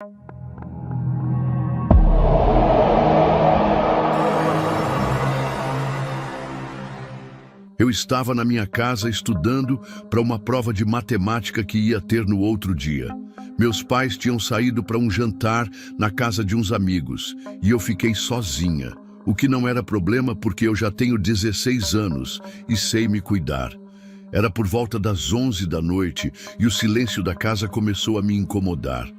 Eu estava na minha casa estudando para uma prova de matemática que ia ter no outro dia. Meus pais tinham saído para um jantar na casa de uns amigos e eu fiquei sozinha, o que não era problema porque eu já tenho 16 anos e sei me cuidar. Era por volta das 11 da noite e o silêncio da casa começou a me incomodar.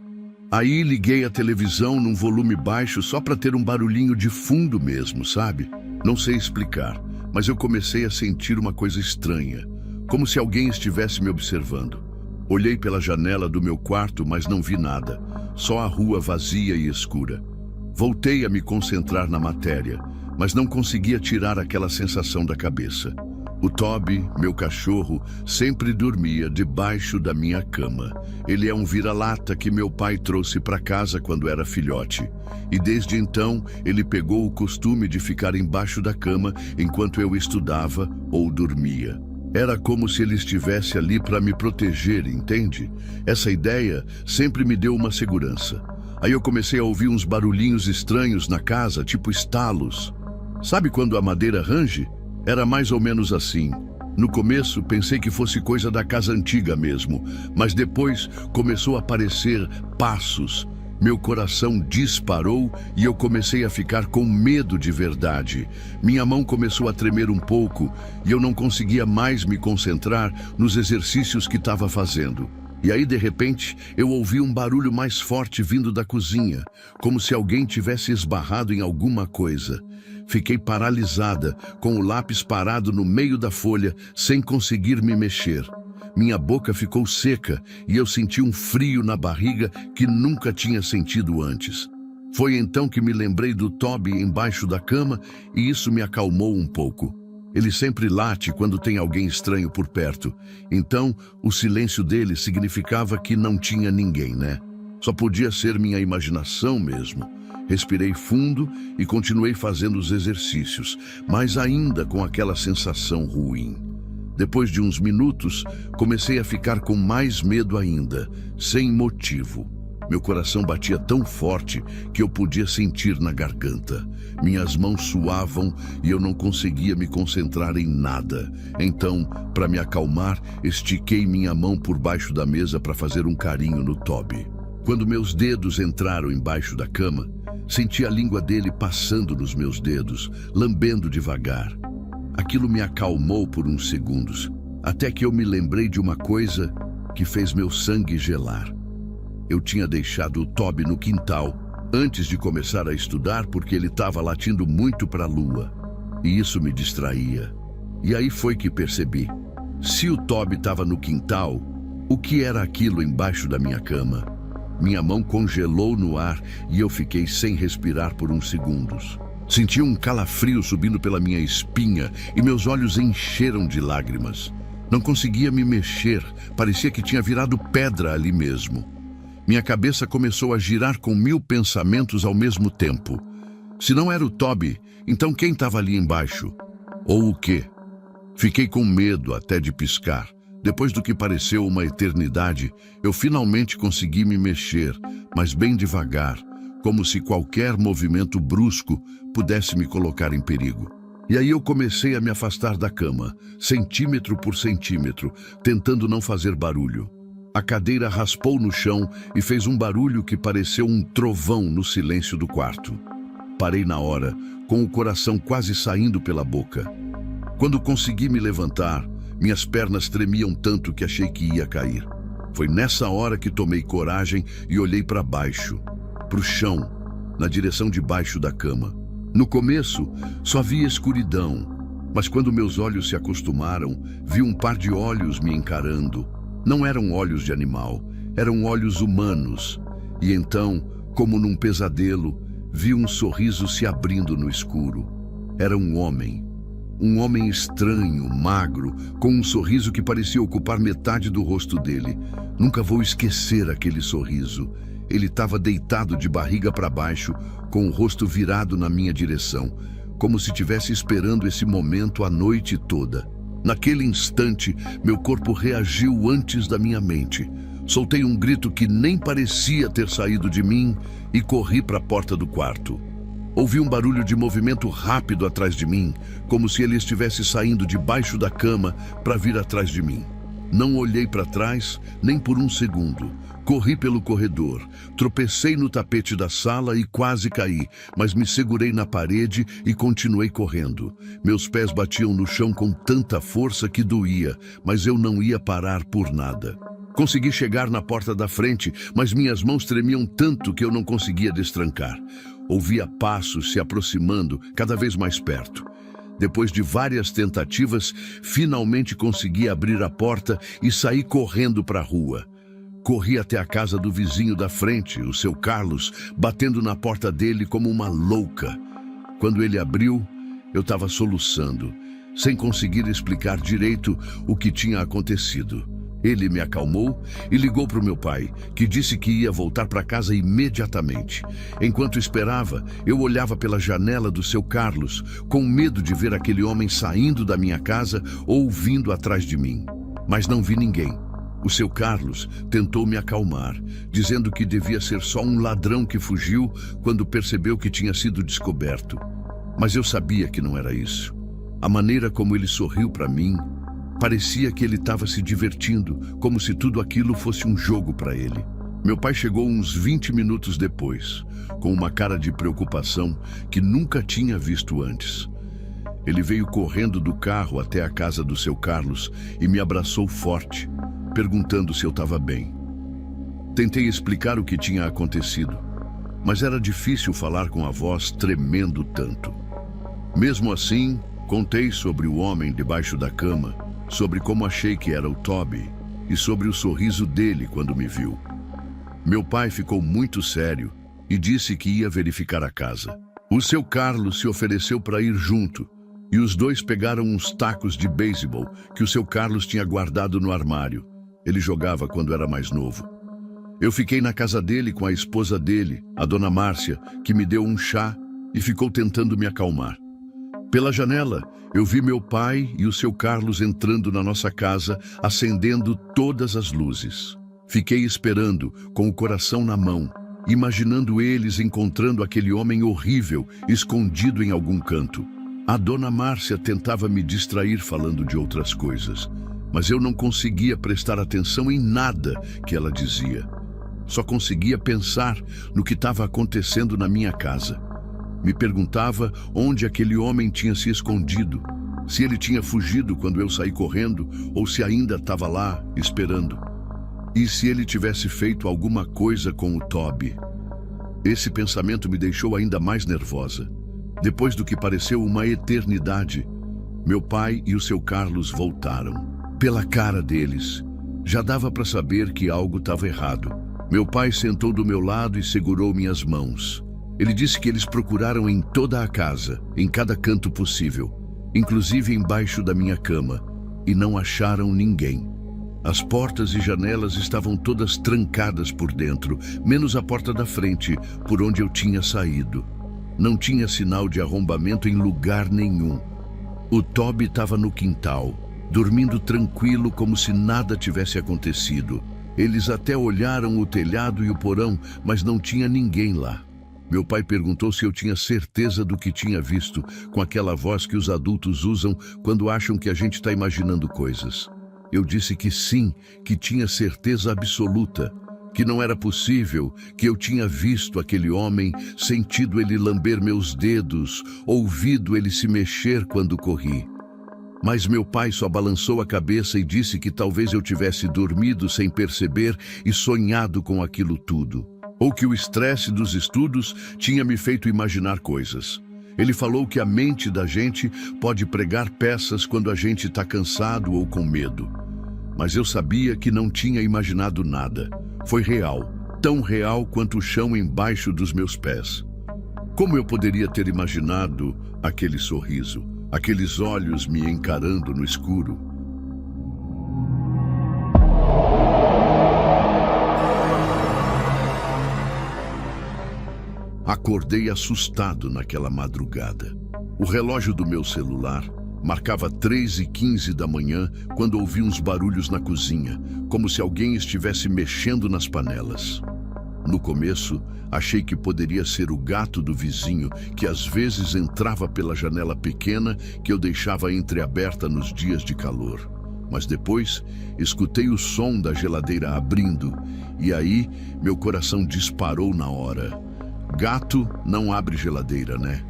Aí liguei a televisão num volume baixo só para ter um barulhinho de fundo mesmo, sabe? Não sei explicar, mas eu comecei a sentir uma coisa estranha, como se alguém estivesse me observando. Olhei pela janela do meu quarto, mas não vi nada, só a rua vazia e escura. Voltei a me concentrar na matéria, mas não conseguia tirar aquela sensação da cabeça. O Toby, meu cachorro, sempre dormia debaixo da minha cama. Ele é um vira-lata que meu pai trouxe para casa quando era filhote. E desde então, ele pegou o costume de ficar embaixo da cama enquanto eu estudava ou dormia. Era como se ele estivesse ali para me proteger, entende? Essa ideia sempre me deu uma segurança. Aí eu comecei a ouvir uns barulhinhos estranhos na casa, tipo estalos. Sabe quando a madeira range? Era mais ou menos assim. No começo, pensei que fosse coisa da casa antiga mesmo, mas depois começou a aparecer passos. Meu coração disparou e eu comecei a ficar com medo de verdade. Minha mão começou a tremer um pouco e eu não conseguia mais me concentrar nos exercícios que estava fazendo. E aí, de repente, eu ouvi um barulho mais forte vindo da cozinha, como se alguém tivesse esbarrado em alguma coisa. Fiquei paralisada, com o lápis parado no meio da folha, sem conseguir me mexer. Minha boca ficou seca e eu senti um frio na barriga que nunca tinha sentido antes. Foi então que me lembrei do Toby embaixo da cama e isso me acalmou um pouco. Ele sempre late quando tem alguém estranho por perto, então o silêncio dele significava que não tinha ninguém, né? Só podia ser minha imaginação mesmo. Respirei fundo e continuei fazendo os exercícios, mas ainda com aquela sensação ruim. Depois de uns minutos, comecei a ficar com mais medo ainda, sem motivo. Meu coração batia tão forte que eu podia sentir na garganta. Minhas mãos suavam e eu não conseguia me concentrar em nada. Então, para me acalmar, estiquei minha mão por baixo da mesa para fazer um carinho no Toby. Quando meus dedos entraram embaixo da cama, senti a língua dele passando nos meus dedos, lambendo devagar. Aquilo me acalmou por uns segundos, até que eu me lembrei de uma coisa que fez meu sangue gelar. Eu tinha deixado o Toby no quintal antes de começar a estudar porque ele estava latindo muito para a lua. E isso me distraía. E aí foi que percebi. Se o Toby estava no quintal, o que era aquilo embaixo da minha cama? Minha mão congelou no ar e eu fiquei sem respirar por uns segundos. Senti um calafrio subindo pela minha espinha e meus olhos encheram de lágrimas. Não conseguia me mexer, parecia que tinha virado pedra ali mesmo. Minha cabeça começou a girar com 1000 pensamentos ao mesmo tempo. Se não era o Toby, então quem estava ali embaixo? Ou o quê? Fiquei com medo até de piscar. Depois do que pareceu uma eternidade, eu finalmente consegui me mexer, mas bem devagar, como se qualquer movimento brusco pudesse me colocar em perigo. E aí eu comecei a me afastar da cama, centímetro por centímetro, tentando não fazer barulho. A cadeira raspou no chão e fez um barulho que pareceu um trovão no silêncio do quarto. Parei na hora, com o coração quase saindo pela boca. Quando consegui me levantar, minhas pernas tremiam tanto que achei que ia cair. Foi nessa hora que tomei coragem e olhei para baixo, para o chão, na direção de baixo da cama. No começo, só via escuridão, mas quando meus olhos se acostumaram, vi um par de olhos me encarando. Não eram olhos de animal, eram olhos humanos. E então, como num pesadelo, vi um sorriso se abrindo no escuro. Era um homem estranho, magro, com um sorriso que parecia ocupar metade do rosto dele. Nunca vou esquecer aquele sorriso. Ele estava deitado de barriga para baixo, com o rosto virado na minha direção, como se estivesse esperando esse momento a noite toda. Naquele instante, meu corpo reagiu antes da minha mente. Soltei um grito que nem parecia ter saído de mim e corri para a porta do quarto. Ouvi um barulho de movimento rápido atrás de mim, como se ele estivesse saindo debaixo da cama para vir atrás de mim. Não olhei para trás nem por um segundo. Corri pelo corredor, tropecei no tapete da sala e quase caí, mas me segurei na parede e continuei correndo. Meus pés batiam no chão com tanta força que doía, mas eu não ia parar por nada. Consegui chegar na porta da frente, mas minhas mãos tremiam tanto que eu não conseguia destrancar. Ouvia passos se aproximando, cada vez mais perto. Depois de várias tentativas, finalmente consegui abrir a porta e saí correndo para a rua. Corri até a casa do vizinho da frente, o seu Carlos, batendo na porta dele como uma louca. Quando ele abriu, eu estava soluçando, sem conseguir explicar direito o que tinha acontecido. Ele me acalmou e ligou para o meu pai, que disse que ia voltar para casa imediatamente. Enquanto esperava, eu olhava pela janela do seu Carlos, com medo de ver aquele homem saindo da minha casa ou vindo atrás de mim. Mas não vi ninguém. O seu Carlos tentou me acalmar, dizendo que devia ser só um ladrão que fugiu quando percebeu que tinha sido descoberto. Mas eu sabia que não era isso. A maneira como ele sorriu para mim, parecia que ele estava se divertindo, como se tudo aquilo fosse um jogo para ele. Meu pai chegou uns 20 minutos depois, com uma cara de preocupação que nunca tinha visto antes. Ele veio correndo do carro até a casa do seu Carlos e me abraçou forte, perguntando se eu estava bem. Tentei explicar o que tinha acontecido, mas era difícil falar com a voz tremendo tanto. Mesmo assim, contei sobre o homem debaixo da cama, sobre como achei que era o Toby e sobre o sorriso dele quando me viu. Meu pai ficou muito sério e disse que ia verificar a casa. O seu Carlos se ofereceu para ir junto e os dois pegaram uns tacos de beisebol que o seu Carlos tinha guardado no armário. Ele jogava quando era mais novo. Eu fiquei na casa dele com a esposa dele, a dona Márcia, que me deu um chá e ficou tentando me acalmar. Pela janela, eu vi meu pai e o seu Carlos entrando na nossa casa, acendendo todas as luzes. Fiquei esperando, com o coração na mão, imaginando eles encontrando aquele homem horrível, escondido em algum canto. A dona Márcia tentava me distrair falando de outras coisas, mas eu não conseguia prestar atenção em nada que ela dizia. Só conseguia pensar no que estava acontecendo na minha casa. Me perguntava onde aquele homem tinha se escondido, se ele tinha fugido quando eu saí correndo ou se ainda estava lá, esperando. E se ele tivesse feito alguma coisa com o Toby. Esse pensamento me deixou ainda mais nervosa. Depois do que pareceu uma eternidade, meu pai e o seu Carlos voltaram. Pela cara deles, já dava para saber que algo estava errado. Meu pai sentou do meu lado e segurou minhas mãos. Ele disse que eles procuraram em toda a casa, em cada canto possível, inclusive embaixo da minha cama, e não acharam ninguém. As portas e janelas estavam todas trancadas por dentro, menos a porta da frente, por onde eu tinha saído. Não tinha sinal de arrombamento em lugar nenhum. O Toby estava no quintal, dormindo tranquilo como se nada tivesse acontecido. Eles até olharam o telhado e o porão, mas não tinha ninguém lá. Meu pai perguntou se eu tinha certeza do que tinha visto, com aquela voz que os adultos usam quando acham que a gente está imaginando coisas. Eu disse que sim, que tinha certeza absoluta, que não era possível, que eu tinha visto aquele homem, sentido ele lamber meus dedos, ouvido ele se mexer quando corri. Mas meu pai só balançou a cabeça e disse que talvez eu tivesse dormido sem perceber e sonhado com aquilo tudo. Ou que o estresse dos estudos tinha me feito imaginar coisas. Ele falou que a mente da gente pode pregar peças quando a gente está cansado ou com medo. Mas eu sabia que não tinha imaginado nada. Foi real, tão real quanto o chão embaixo dos meus pés. Como eu poderia ter imaginado aquele sorriso, aqueles olhos me encarando no escuro? Acordei assustado naquela madrugada. O relógio do meu celular Marcava 3h15 da manhã quando ouvi uns barulhos na cozinha, como se alguém estivesse mexendo nas panelas. No começo, achei que poderia ser o gato do vizinho, que às vezes entrava pela janela pequena que eu deixava entreaberta nos dias de calor. Mas depois, escutei o som da geladeira abrindo, e aí meu coração disparou na hora. Gato não abre geladeira, né?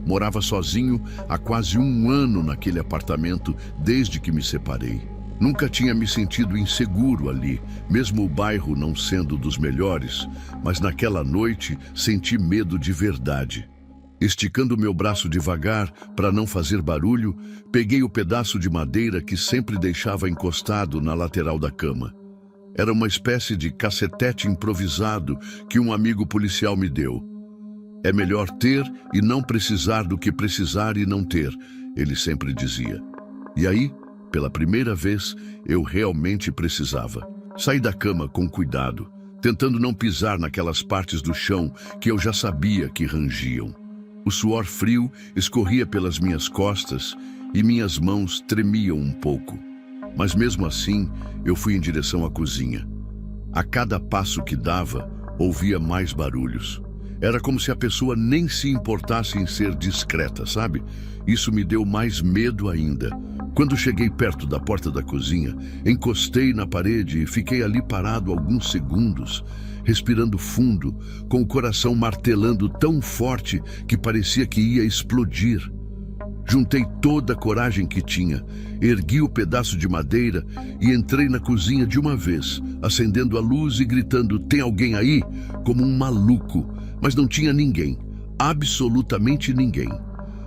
Morava sozinho há quase 1 ano naquele apartamento desde que me separei. Nunca tinha me sentido inseguro ali, mesmo o bairro não sendo dos melhores, mas naquela noite senti medo de verdade. Esticando meu braço devagar para não fazer barulho, peguei o pedaço de madeira que sempre deixava encostado na lateral da cama. Era uma espécie de cacetete improvisado que um amigo policial me deu. É melhor ter e não precisar do que precisar e não ter, ele sempre dizia. E aí, pela primeira vez, eu realmente precisava. Saí da cama com cuidado, tentando não pisar naquelas partes do chão que eu já sabia que rangiam. O suor frio escorria pelas minhas costas e minhas mãos tremiam um pouco. Mas mesmo assim, eu fui em direção à cozinha. A cada passo que dava, ouvia mais barulhos. Era como se a pessoa nem se importasse em ser discreta, sabe? Isso me deu mais medo ainda. Quando cheguei perto da porta da cozinha, encostei na parede e fiquei ali parado alguns segundos, respirando fundo, com o coração martelando tão forte que parecia que ia explodir. Juntei toda a coragem que tinha, ergui o pedaço de madeira e entrei na cozinha de uma vez, acendendo a luz e gritando: "Tem alguém aí?", como um maluco, mas não tinha ninguém, absolutamente ninguém.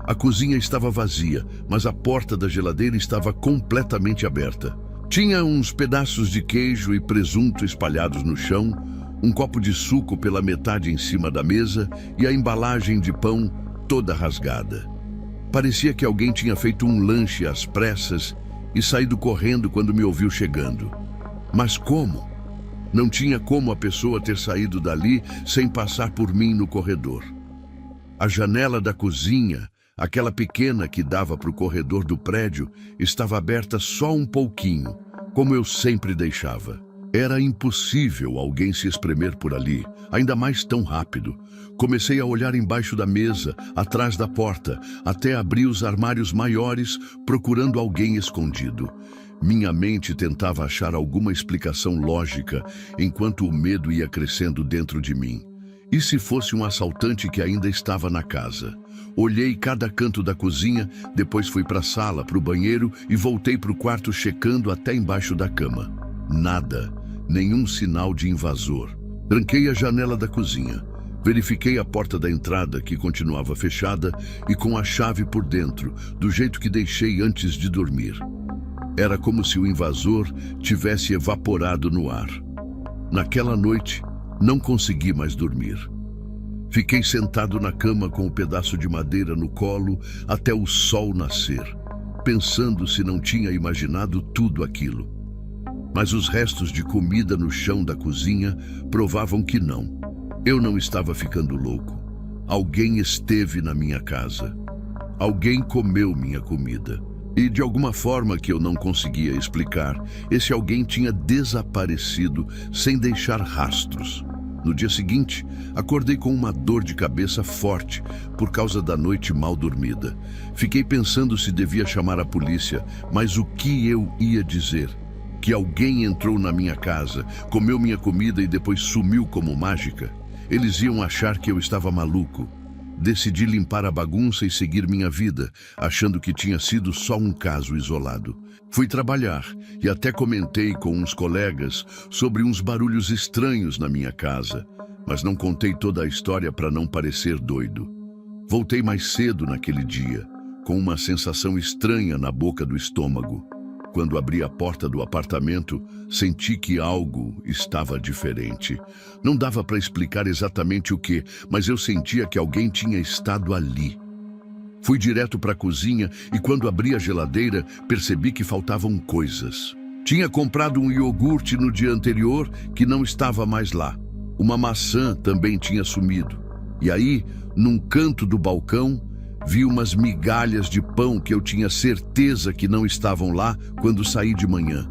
A cozinha estava vazia, mas a porta da geladeira estava completamente aberta. Tinha uns pedaços de queijo e presunto espalhados no chão, um copo de suco pela metade em cima da mesa e a embalagem de pão toda rasgada. Parecia que alguém tinha feito um lanche às pressas e saído correndo quando me ouviu chegando. Mas como? Não tinha como a pessoa ter saído dali sem passar por mim no corredor. A janela da cozinha, aquela pequena que dava para o corredor do prédio, estava aberta só um pouquinho, como eu sempre deixava. Era impossível alguém se espremer por ali, ainda mais tão rápido. Comecei a olhar embaixo da mesa, atrás da porta, até abrir os armários maiores, procurando alguém escondido. Minha mente tentava achar alguma explicação lógica, enquanto o medo ia crescendo dentro de mim. E se fosse um assaltante que ainda estava na casa? Olhei cada canto da cozinha, depois fui para a sala, para o banheiro e voltei para o quarto checando até embaixo da cama. Nada, nenhum sinal de invasor. Tranquei a janela da cozinha. Verifiquei a porta da entrada, que continuava fechada, e com a chave por dentro, do jeito que deixei antes de dormir. Era como se o invasor tivesse evaporado no ar. Naquela noite, não consegui mais dormir. Fiquei sentado na cama com um pedaço de madeira no colo até o sol nascer, pensando se não tinha imaginado tudo aquilo. Mas os restos de comida no chão da cozinha provavam que não. Eu não estava ficando louco. Alguém esteve na minha casa. Alguém comeu minha comida. E de alguma forma que eu não conseguia explicar, esse alguém tinha desaparecido sem deixar rastros. No dia seguinte, acordei com uma dor de cabeça forte por causa da noite mal dormida. Fiquei pensando se devia chamar a polícia, mas o que eu ia dizer? Que alguém entrou na minha casa, comeu minha comida e depois sumiu como mágica? Eles iam achar que eu estava maluco. Decidi limpar a bagunça e seguir minha vida, achando que tinha sido só um caso isolado. Fui trabalhar e até comentei com uns colegas sobre uns barulhos estranhos na minha casa, mas não contei toda a história para não parecer doido. Voltei mais cedo naquele dia, com uma sensação estranha na boca do estômago. Quando abri a porta do apartamento, senti que algo estava diferente. Não dava para explicar exatamente o que, mas eu sentia que alguém tinha estado ali. Fui direto para a cozinha e quando abri a geladeira, percebi que faltavam coisas. Tinha comprado um iogurte no dia anterior que não estava mais lá. Uma maçã também tinha sumido. E aí, num canto do balcão, Vi umas migalhas de pão que eu tinha certeza que não estavam lá quando saí de manhã.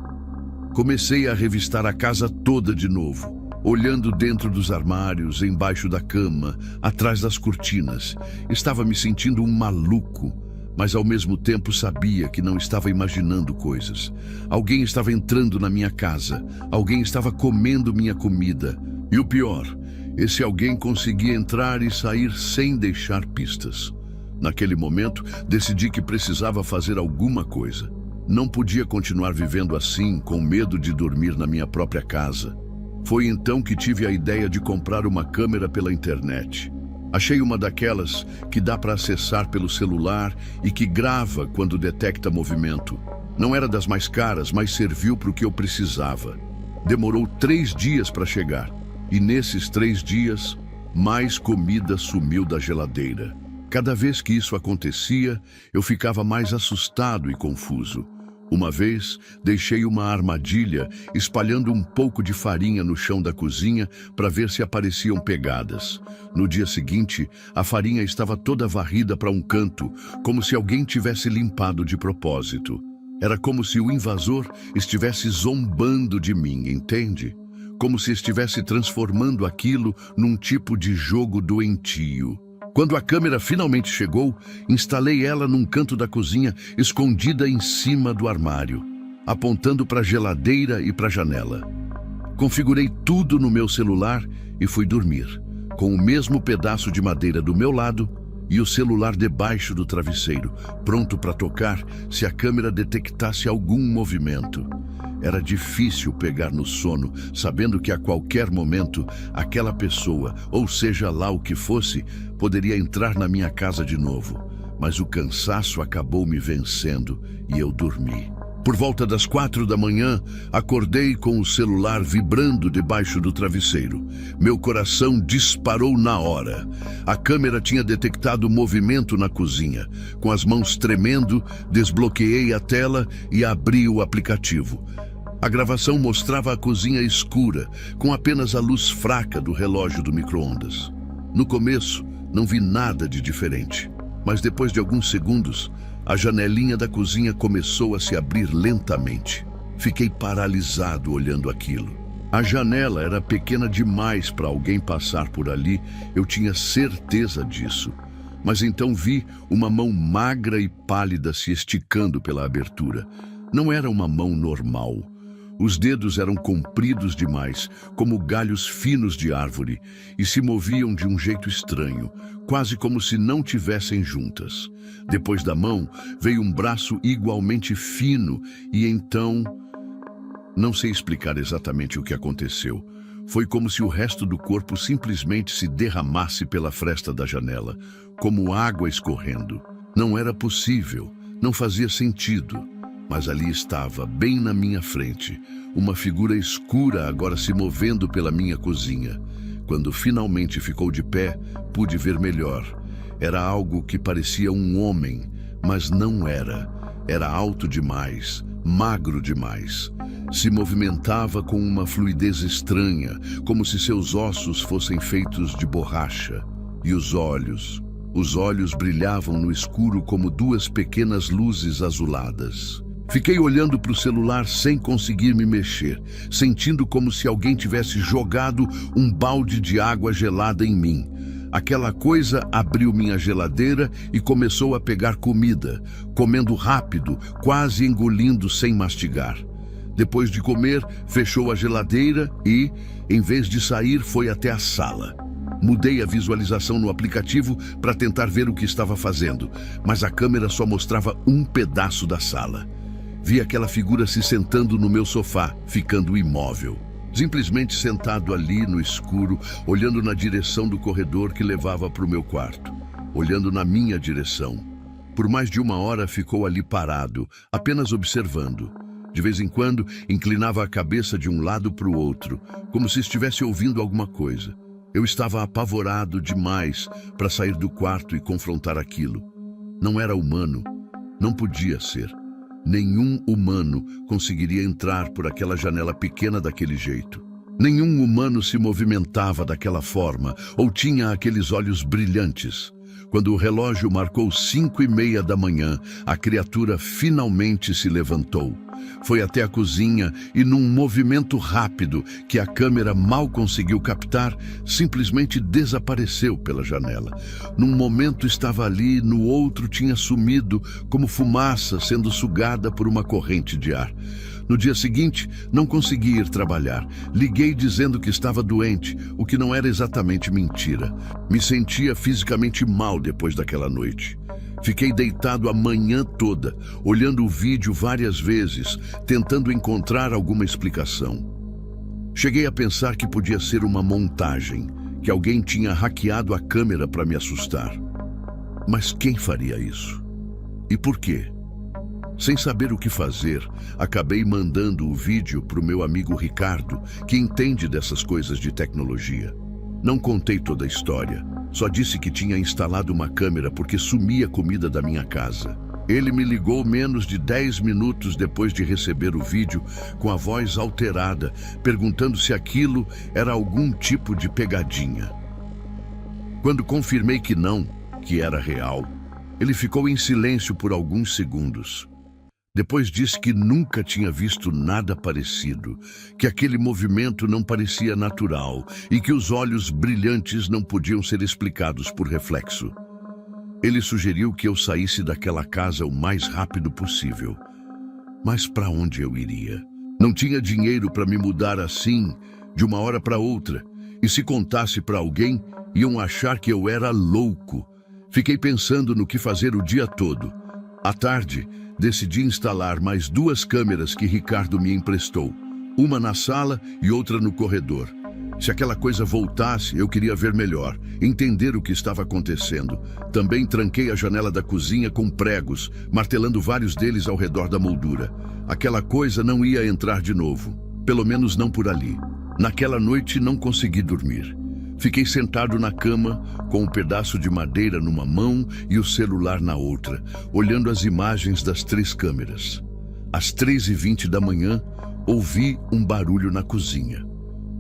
Comecei a revistar a casa toda de novo, olhando dentro dos armários, embaixo da cama, atrás das cortinas. Estava me sentindo um maluco, mas ao mesmo tempo sabia que não estava imaginando coisas. Alguém estava entrando na minha casa, alguém estava comendo minha comida. E o pior, esse alguém conseguia entrar e sair sem deixar pistas. Naquele momento, decidi que precisava fazer alguma coisa. Não podia continuar vivendo assim, com medo de dormir na minha própria casa. Foi então que tive a ideia de comprar uma câmera pela internet. Achei uma daquelas que dá para acessar pelo celular e que grava quando detecta movimento. Não era das mais caras, mas serviu para o que eu precisava. Demorou 3 dias para chegar. E nesses 3 dias, mais comida sumiu da geladeira. Cada vez que isso acontecia, eu ficava mais assustado e confuso. Uma vez, deixei uma armadilha espalhando um pouco de farinha no chão da cozinha para ver se apareciam pegadas. No dia seguinte, a farinha estava toda varrida para um canto, como se alguém tivesse limpado de propósito. Era como se o invasor estivesse zombando de mim, entende? Como se estivesse transformando aquilo num tipo de jogo doentio. Quando a câmera finalmente chegou, instalei ela num canto da cozinha, escondida em cima do armário, apontando para a geladeira e para a janela. Configurei tudo no meu celular e fui dormir, com o mesmo pedaço de madeira do meu lado e o celular debaixo do travesseiro, pronto para tocar se a câmera detectasse algum movimento. Era difícil pegar no sono, sabendo que a qualquer momento aquela pessoa, ou seja lá o que fosse, poderia entrar na minha casa de novo. Mas o cansaço acabou me vencendo e eu dormi. Por volta das 4 da manhã, acordei com o celular vibrando debaixo do travesseiro. Meu coração disparou na hora. A câmera tinha detectado movimento na cozinha. Com as mãos tremendo, desbloqueei a tela e abri o aplicativo. A gravação mostrava a cozinha escura, com apenas a luz fraca do relógio do micro-ondas. No começo, não vi nada de diferente, mas depois de alguns segundos, a janelinha da cozinha começou a se abrir lentamente. Fiquei paralisado olhando aquilo. A janela era pequena demais para alguém passar por ali, eu tinha certeza disso. Mas então vi uma mão magra e pálida se esticando pela abertura. Não era uma mão normal. Os dedos eram compridos demais, como galhos finos de árvore, e se moviam de um jeito estranho, quase como se não tivessem juntas. Depois da mão, veio um braço igualmente fino, e então... Não sei explicar exatamente o que aconteceu. Foi como se o resto do corpo simplesmente se derramasse pela fresta da janela, como água escorrendo. Não era possível, não fazia sentido. Mas ali estava, bem na minha frente, uma figura escura agora se movendo pela minha cozinha. Quando finalmente ficou de pé, pude ver melhor. Era algo que parecia um homem, mas não era. Era alto demais, magro demais. Se movimentava com uma fluidez estranha, como se seus ossos fossem feitos de borracha. E os olhos brilhavam no escuro como 2 pequenas luzes azuladas. Fiquei olhando para o celular sem conseguir me mexer, sentindo como se alguém tivesse jogado um balde de água gelada em mim. Aquela coisa abriu minha geladeira e começou a pegar comida, comendo rápido, quase engolindo sem mastigar. Depois de comer, fechou a geladeira e, em vez de sair, foi até a sala. Mudei a visualização no aplicativo para tentar ver o que estava fazendo, mas a câmera só mostrava um pedaço da sala. Vi aquela figura se sentando no meu sofá, ficando imóvel. Simplesmente sentado ali no escuro, olhando na direção do corredor que levava para o meu quarto. Olhando na minha direção. Por mais de 1 hora ficou ali parado, apenas observando. De vez em quando, inclinava a cabeça de um lado para o outro, como se estivesse ouvindo alguma coisa. Eu estava apavorado demais para sair do quarto e confrontar aquilo. Não era humano. Não podia ser. Nenhum humano conseguiria entrar por aquela janela pequena daquele jeito. Nenhum humano se movimentava daquela forma ou tinha aqueles olhos brilhantes. Quando o relógio marcou 5:30 da manhã, a criatura finalmente se levantou. Foi até a cozinha e, num movimento rápido que a câmera mal conseguiu captar, simplesmente desapareceu pela janela. Num momento estava ali, no outro tinha sumido, como fumaça sendo sugada por uma corrente de ar. No dia seguinte, não consegui ir trabalhar. Liguei dizendo que estava doente, o que não era exatamente mentira. Me sentia fisicamente mal depois daquela noite. Fiquei deitado a manhã toda, olhando o vídeo várias vezes, tentando encontrar alguma explicação. Cheguei a pensar que podia ser uma montagem, que alguém tinha hackeado a câmera para me assustar. Mas quem faria isso? E por quê? Sem saber o que fazer, acabei mandando o vídeo para o meu amigo Ricardo, que entende dessas coisas de tecnologia. Não contei toda a história, só disse que tinha instalado uma câmera porque sumia comida da minha casa. Ele me ligou menos de 10 minutos depois de receber o vídeo, com a voz alterada, perguntando se aquilo era algum tipo de pegadinha. Quando confirmei que não, que era real, ele ficou em silêncio por alguns segundos. Depois disse que nunca tinha visto nada parecido, que aquele movimento não parecia natural e que os olhos brilhantes não podiam ser explicados por reflexo. Ele sugeriu que eu saísse daquela casa o mais rápido possível. Mas para onde eu iria? Não tinha dinheiro para me mudar assim, de uma hora para outra, e se contasse para alguém, iam achar que eu era louco. Fiquei pensando no que fazer o dia todo. À tarde, decidi instalar mais 2 câmeras que Ricardo me emprestou, uma na sala e outra no corredor. Se aquela coisa voltasse, eu queria ver melhor, entender o que estava acontecendo. Também tranquei a janela da cozinha com pregos, martelando vários deles ao redor da moldura. Aquela coisa não ia entrar de novo, pelo menos não por ali. Naquela noite não consegui dormir. Fiquei sentado na cama, com um pedaço de madeira numa mão e o celular na outra, olhando as imagens das 3 câmeras. Às 3:20 da manhã, ouvi um barulho na cozinha.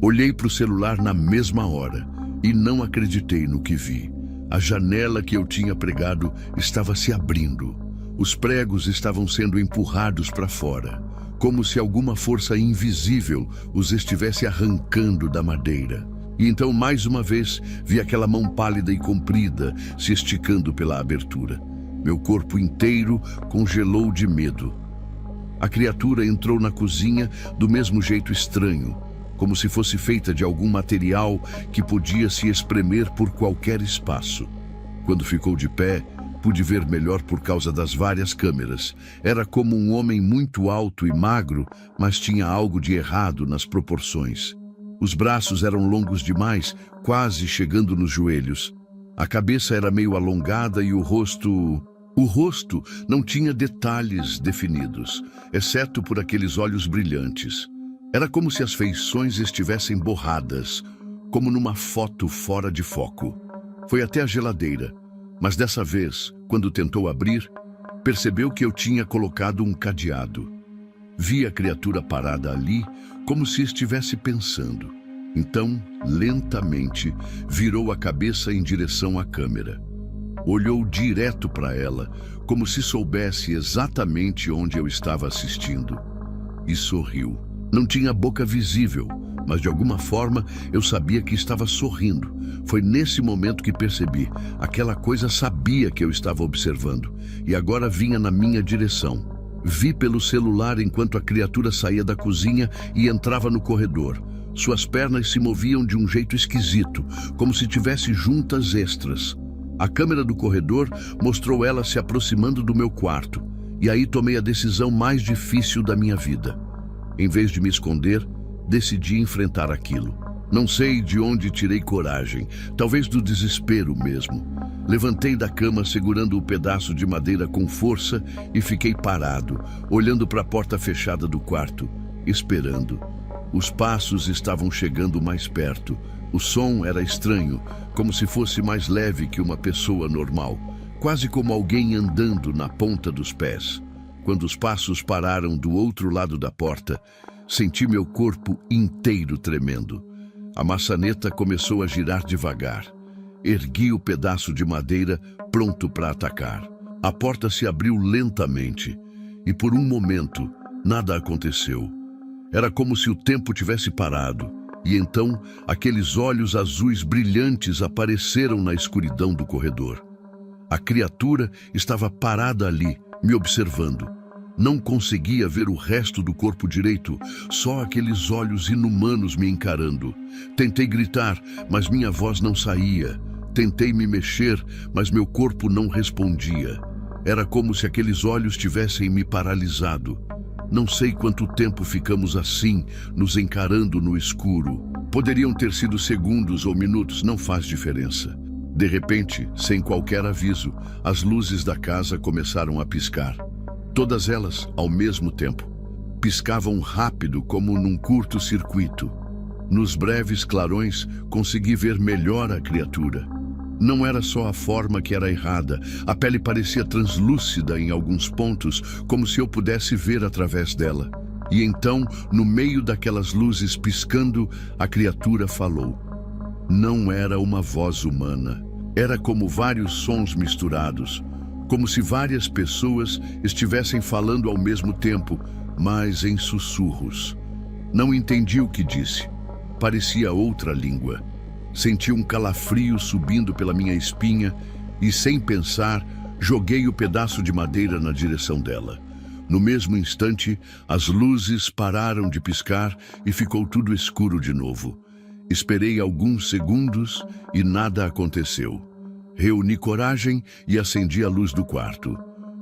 Olhei para o celular na mesma hora e não acreditei no que vi. A janela que eu tinha pregado estava se abrindo. Os pregos estavam sendo empurrados para fora, como se alguma força invisível os estivesse arrancando da madeira. E então, mais uma vez, vi aquela mão pálida e comprida se esticando pela abertura. Meu corpo inteiro congelou de medo. A criatura entrou na cozinha do mesmo jeito estranho, como se fosse feita de algum material que podia se espremer por qualquer espaço. Quando ficou de pé, pude ver melhor por causa das várias câmeras. Era como um homem muito alto e magro, mas tinha algo de errado nas proporções. Os braços eram longos demais, quase chegando nos joelhos. A cabeça era meio alongada e o rosto não tinha detalhes definidos, exceto por aqueles olhos brilhantes. Era como se as feições estivessem borradas, como numa foto fora de foco. Foi até a geladeira, mas dessa vez, quando tentou abrir, percebeu que eu tinha colocado um cadeado. Vi a criatura parada ali, como se estivesse pensando. Então, lentamente, virou a cabeça em direção à câmera. Olhou direto para ela, como se soubesse exatamente onde eu estava assistindo. E sorriu. Não tinha boca visível, mas de alguma forma eu sabia que estava sorrindo. Foi nesse momento que percebi. Aquela coisa sabia que eu estava observando, e agora vinha na minha direção. Vi pelo celular enquanto a criatura saía da cozinha e entrava no corredor. Suas pernas se moviam de um jeito esquisito, como se tivesse juntas extras. A câmera do corredor mostrou ela se aproximando do meu quarto, e aí tomei a decisão mais difícil da minha vida. Em vez de me esconder, decidi enfrentar aquilo. Não sei de onde tirei coragem, talvez do desespero mesmo. Levantei da cama segurando o pedaço de madeira com força e fiquei parado, olhando para a porta fechada do quarto, esperando. Os passos estavam chegando mais perto. O som era estranho, como se fosse mais leve que uma pessoa normal, quase como alguém andando na ponta dos pés. Quando os passos pararam do outro lado da porta, senti meu corpo inteiro tremendo. A maçaneta começou a girar devagar. Ergui o pedaço de madeira, pronto para atacar. A porta se abriu lentamente e por um momento nada aconteceu. Era como se o tempo tivesse parado e então aqueles olhos azuis brilhantes apareceram na escuridão do corredor. A criatura estava parada ali, me observando. Não conseguia ver o resto do corpo direito, só aqueles olhos inumanos me encarando. Tentei gritar, mas minha voz não saía. Tentei me mexer, mas meu corpo não respondia. Era como se aqueles olhos tivessem me paralisado. Não sei quanto tempo ficamos assim, nos encarando no escuro. Poderiam ter sido segundos ou minutos, não faz diferença. De repente, sem qualquer aviso, as luzes da casa começaram a piscar. Todas elas, ao mesmo tempo. Piscavam rápido, como num curto-circuito. Nos breves clarões, consegui ver melhor a criatura. Não era só a forma que era errada. A pele parecia translúcida em alguns pontos, como se eu pudesse ver através dela. E então, no meio daquelas luzes piscando, a criatura falou. Não era uma voz humana. Era como vários sons misturados. Como se várias pessoas estivessem falando ao mesmo tempo, mas em sussurros. Não entendi o que disse. Parecia outra língua. Senti um calafrio subindo pela minha espinha e, sem pensar, joguei o pedaço de madeira na direção dela. No mesmo instante, as luzes pararam de piscar e ficou tudo escuro de novo. Esperei alguns segundos e nada aconteceu. Reuni coragem e acendi a luz do quarto.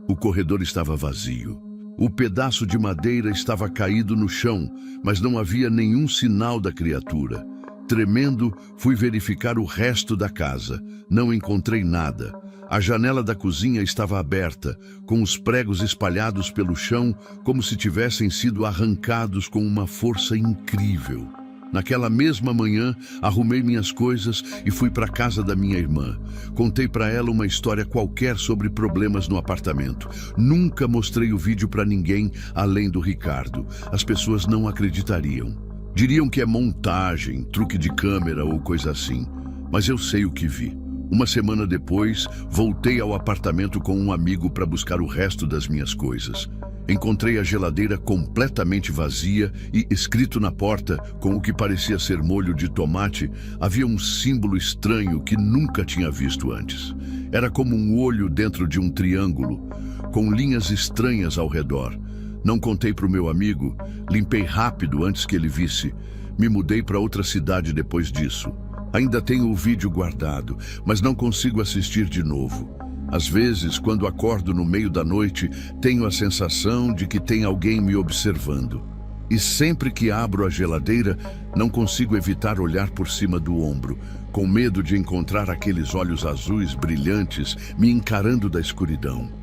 O corredor estava vazio. O pedaço de madeira estava caído no chão, mas não havia nenhum sinal da criatura. Tremendo, fui verificar o resto da casa. Não encontrei nada. A janela da cozinha estava aberta, com os pregos espalhados pelo chão, como se tivessem sido arrancados com uma força incrível. Naquela mesma manhã, arrumei minhas coisas e fui para a casa da minha irmã. Contei para ela uma história qualquer sobre problemas no apartamento. Nunca mostrei o vídeo para ninguém, além do Ricardo. As pessoas não acreditariam. Diriam que é montagem, truque de câmera ou coisa assim. Mas eu sei o que vi. Uma semana depois, voltei ao apartamento com um amigo para buscar o resto das minhas coisas. Encontrei a geladeira completamente vazia e, escrito na porta, com o que parecia ser molho de tomate, havia um símbolo estranho que nunca tinha visto antes. Era como um olho dentro de um triângulo, com linhas estranhas ao redor. Não contei para o meu amigo, limpei rápido antes que ele visse. Me mudei para outra cidade depois disso. Ainda tenho o vídeo guardado, mas não consigo assistir de novo. Às vezes, quando acordo no meio da noite, tenho a sensação de que tem alguém me observando. E sempre que abro a geladeira, não consigo evitar olhar por cima do ombro, com medo de encontrar aqueles olhos azuis brilhantes me encarando da escuridão.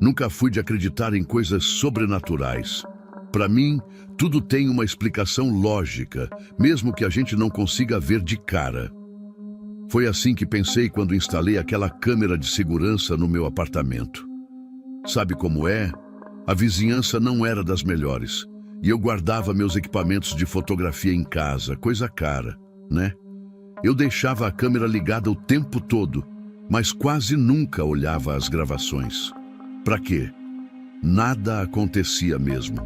Nunca fui de acreditar em coisas sobrenaturais. Para mim, tudo tem uma explicação lógica, mesmo que a gente não consiga ver de cara. Foi assim que pensei quando instalei aquela câmera de segurança no meu apartamento. Sabe como é? A vizinhança não era das melhores, e eu guardava meus equipamentos de fotografia em casa, coisa cara, né? Eu deixava a câmera ligada o tempo todo, mas quase nunca olhava as gravações. Para quê? Nada acontecia mesmo.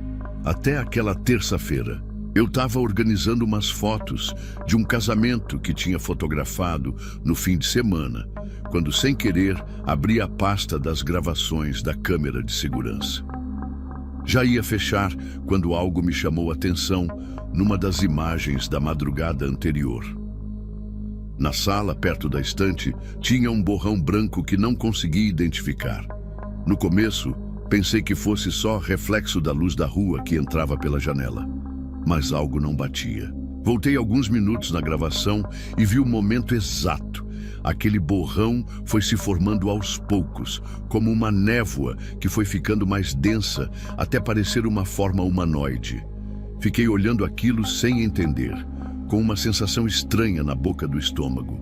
Até aquela terça-feira. Eu estava organizando umas fotos de um casamento que tinha fotografado no fim de semana, quando, sem querer, abri a pasta das gravações da câmera de segurança. Já ia fechar quando algo me chamou a atenção numa das imagens da madrugada anterior. Na sala, perto da estante, tinha um borrão branco que não consegui identificar. No começo, pensei que fosse só reflexo da luz da rua que entrava pela janela. Mas algo não batia. Voltei alguns minutos na gravação e vi o momento exato. Aquele borrão foi se formando aos poucos, como uma névoa que foi ficando mais densa até parecer uma forma humanoide. Fiquei olhando aquilo sem entender, com uma sensação estranha na boca do estômago.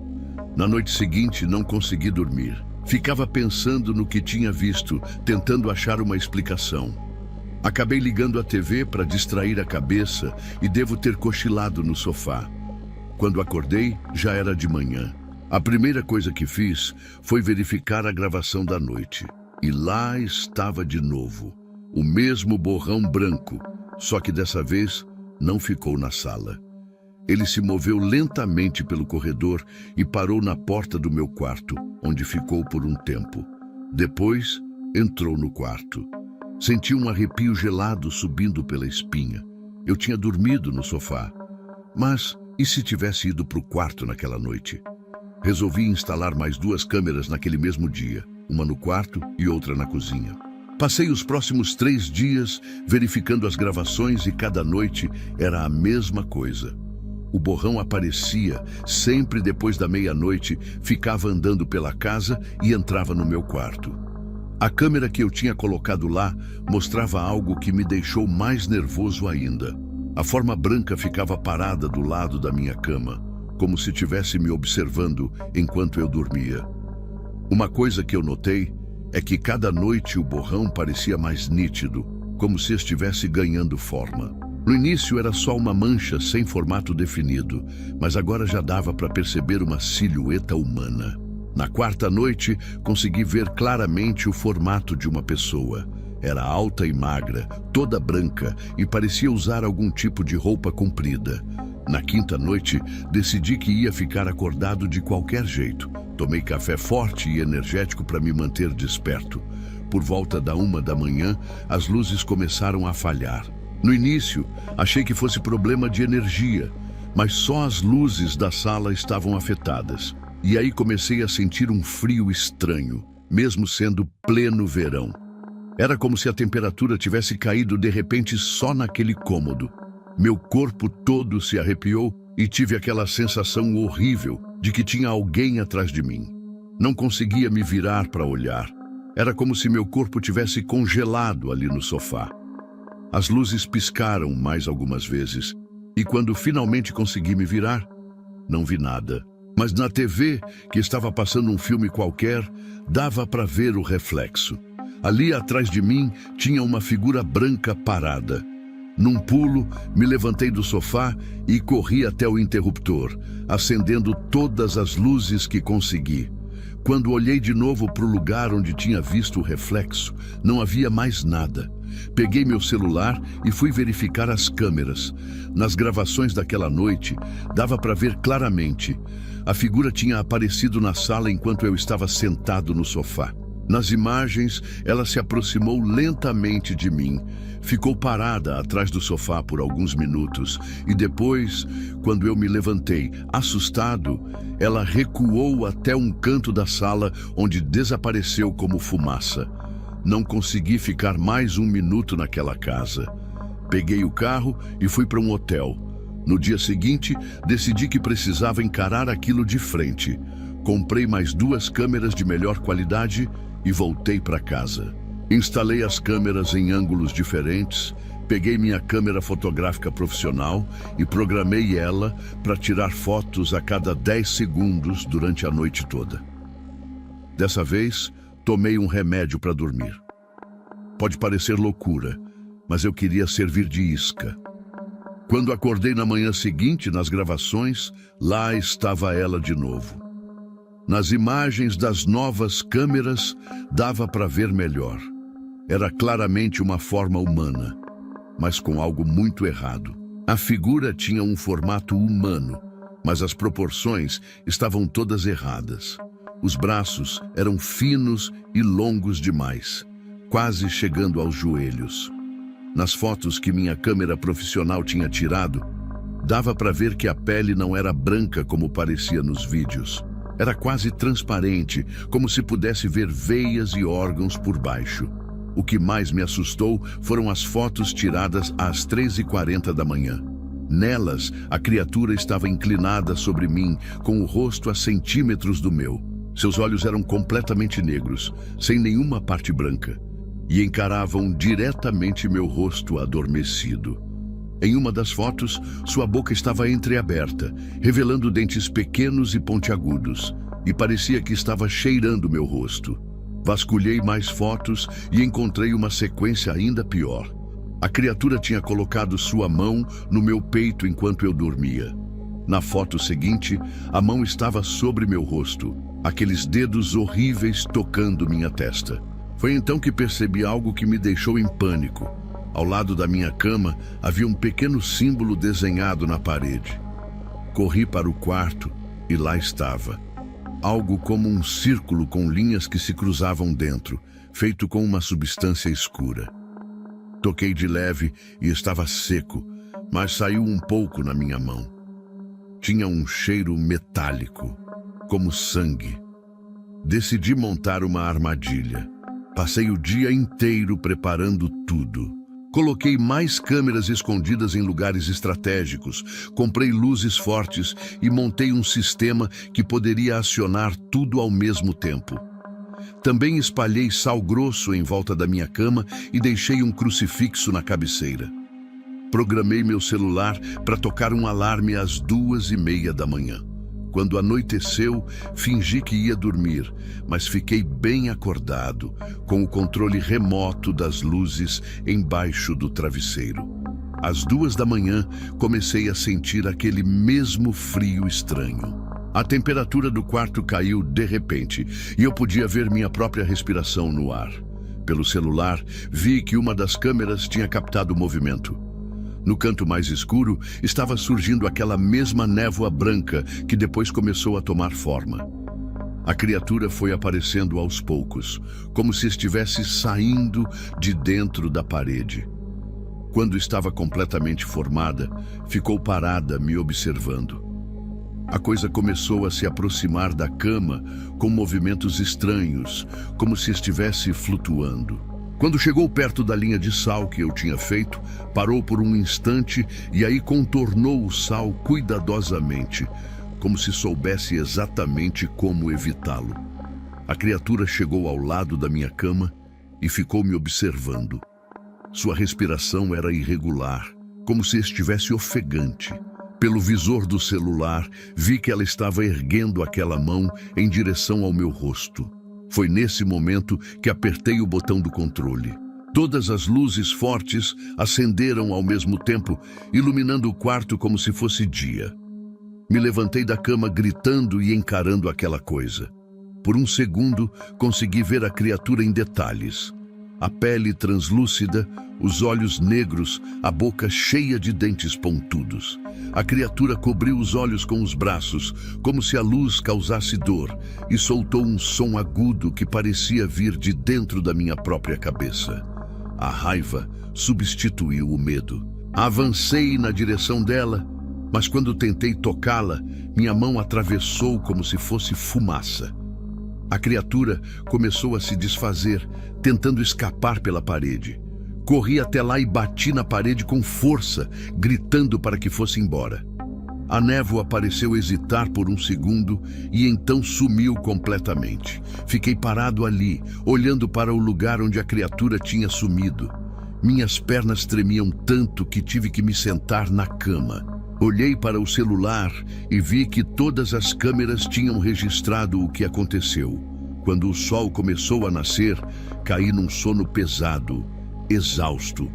Na noite seguinte, não consegui dormir. Ficava pensando no que tinha visto, tentando achar uma explicação. Acabei ligando a TV para distrair a cabeça e devo ter cochilado no sofá. Quando acordei, já era de manhã. A primeira coisa que fiz foi verificar a gravação da noite. E lá estava de novo, o mesmo borrão branco, só que dessa vez não ficou na sala. Ele se moveu lentamente pelo corredor e parou na porta do meu quarto, onde ficou por um tempo. Depois, entrou no quarto. Senti um arrepio gelado subindo pela espinha. Eu tinha dormido no sofá. Mas e se tivesse ido para o quarto naquela noite? Resolvi instalar mais 2 câmeras naquele mesmo dia, uma no quarto e outra na cozinha. Passei os próximos 3 dias verificando as gravações e cada noite era a mesma coisa. O borrão aparecia sempre depois da meia-noite, ficava andando pela casa e entrava no meu quarto. A câmera que eu tinha colocado lá mostrava algo que me deixou mais nervoso ainda. A forma branca ficava parada do lado da minha cama, como se estivesse me observando enquanto eu dormia. Uma coisa que eu notei é que cada noite o borrão parecia mais nítido, como se estivesse ganhando forma. No início era só uma mancha sem formato definido, mas agora já dava para perceber uma silhueta humana. Na 4ª noite, consegui ver claramente o formato de uma pessoa. Era alta e magra, toda branca e parecia usar algum tipo de roupa comprida. Na 5ª noite, decidi que ia ficar acordado de qualquer jeito. Tomei café forte e energético para me manter desperto. Por volta da 1 da manhã, as luzes começaram a falhar. No início, achei que fosse problema de energia, mas só as luzes da sala estavam afetadas. E aí comecei a sentir um frio estranho, mesmo sendo pleno verão. Era como se a temperatura tivesse caído de repente só naquele cômodo. Meu corpo todo se arrepiou e tive aquela sensação horrível de que tinha alguém atrás de mim. Não conseguia me virar para olhar. Era como se meu corpo tivesse congelado ali no sofá. As luzes piscaram mais algumas vezes e quando finalmente consegui me virar, não vi nada. Mas na TV, que estava passando um filme qualquer, dava para ver o reflexo. Ali atrás de mim tinha uma figura branca parada. Num pulo, me levantei do sofá e corri até o interruptor, acendendo todas as luzes que consegui. Quando olhei de novo para o lugar onde tinha visto o reflexo, não havia mais nada. Peguei meu celular e fui verificar as câmeras. Nas gravações daquela noite, dava para ver claramente. A figura tinha aparecido na sala enquanto eu estava sentado no sofá. Nas imagens, ela se aproximou lentamente de mim. Ficou parada atrás do sofá por alguns minutos e depois, quando eu me levantei, assustado, ela recuou até um canto da sala onde desapareceu como fumaça. Não consegui ficar mais 1 minuto naquela casa. Peguei o carro e fui para um hotel. No dia seguinte, decidi que precisava encarar aquilo de frente. Comprei mais 2 câmeras de melhor qualidade e voltei para casa. Instalei as câmeras em ângulos diferentes, peguei minha câmera fotográfica profissional e programei ela para tirar fotos a cada 10 segundos durante a noite toda. Dessa vez, tomei um remédio para dormir. Pode parecer loucura, mas eu queria servir de isca. Quando acordei na manhã seguinte, nas gravações, lá estava ela de novo. Nas imagens das novas câmeras, dava para ver melhor. Era claramente uma forma humana, mas com algo muito errado. A figura tinha um formato humano, mas as proporções estavam todas erradas. Os braços eram finos e longos demais, quase chegando aos joelhos. Nas fotos que minha câmera profissional tinha tirado, dava para ver que a pele não era branca como parecia nos vídeos. Era quase transparente, como se pudesse ver veias e órgãos por baixo. O que mais me assustou foram as fotos tiradas às 3h40 da manhã. Nelas, a criatura estava inclinada sobre mim, com o rosto a centímetros do meu. Seus olhos eram completamente negros, sem nenhuma parte branca, e encaravam diretamente meu rosto adormecido. Em uma das fotos, sua boca estava entreaberta, revelando dentes pequenos e pontiagudos, e parecia que estava cheirando meu rosto. Vasculhei mais fotos e encontrei uma sequência ainda pior. A criatura tinha colocado sua mão no meu peito enquanto eu dormia. Na foto seguinte, a mão estava sobre meu rosto, aqueles dedos horríveis tocando minha testa. Foi então que percebi algo que me deixou em pânico. Ao lado da minha cama havia um pequeno símbolo desenhado na parede. Corri para o quarto e lá estava. Algo como um círculo com linhas que se cruzavam dentro, feito com uma substância escura. Toquei de leve e estava seco, mas saiu um pouco na minha mão. Tinha um cheiro metálico, como sangue. Decidi montar uma armadilha. Passei o dia inteiro preparando tudo. Coloquei mais câmeras escondidas em lugares estratégicos, comprei luzes fortes e montei um sistema que poderia acionar tudo ao mesmo tempo. Também espalhei sal grosso em volta da minha cama e deixei um crucifixo na cabeceira. Programei meu celular para tocar um alarme às 2:30 da manhã. Quando anoiteceu, fingi que ia dormir, mas fiquei bem acordado, com o controle remoto das luzes embaixo do travesseiro. Às 2 da manhã, comecei a sentir aquele mesmo frio estranho. A temperatura do quarto caiu de repente e eu podia ver minha própria respiração no ar. Pelo celular, vi que uma das câmeras tinha captado o movimento. No canto mais escuro, estava surgindo aquela mesma névoa branca que depois começou a tomar forma. A criatura foi aparecendo aos poucos, como se estivesse saindo de dentro da parede. Quando estava completamente formada, ficou parada me observando. A coisa começou a se aproximar da cama com movimentos estranhos, como se estivesse flutuando. Quando chegou perto da linha de sal que eu tinha feito, parou por um instante e aí contornou o sal cuidadosamente, como se soubesse exatamente como evitá-lo. A criatura chegou ao lado da minha cama e ficou me observando. Sua respiração era irregular, como se estivesse ofegante. Pelo visor do celular, vi que ela estava erguendo aquela mão em direção ao meu rosto. Foi nesse momento que apertei o botão do controle. Todas as luzes fortes acenderam ao mesmo tempo, iluminando o quarto como se fosse dia. Me levantei da cama gritando e encarando aquela coisa. Por um segundo, consegui ver a criatura em detalhes. A pele translúcida, os olhos negros, a boca cheia de dentes pontudos. A criatura cobriu os olhos com os braços, como se a luz causasse dor, e soltou um som agudo que parecia vir de dentro da minha própria cabeça. A raiva substituiu o medo. Avancei na direção dela, mas quando tentei tocá-la, minha mão atravessou como se fosse fumaça. A criatura começou a se desfazer, tentando escapar pela parede. Corri até lá e bati na parede com força, gritando para que fosse embora. A névoa pareceu hesitar por um segundo e então sumiu completamente. Fiquei parado ali, olhando para o lugar onde a criatura tinha sumido. Minhas pernas tremiam tanto que tive que me sentar na cama. Olhei para o celular e vi que todas as câmeras tinham registrado o que aconteceu. Quando o sol começou a nascer, caí num sono pesado, exausto.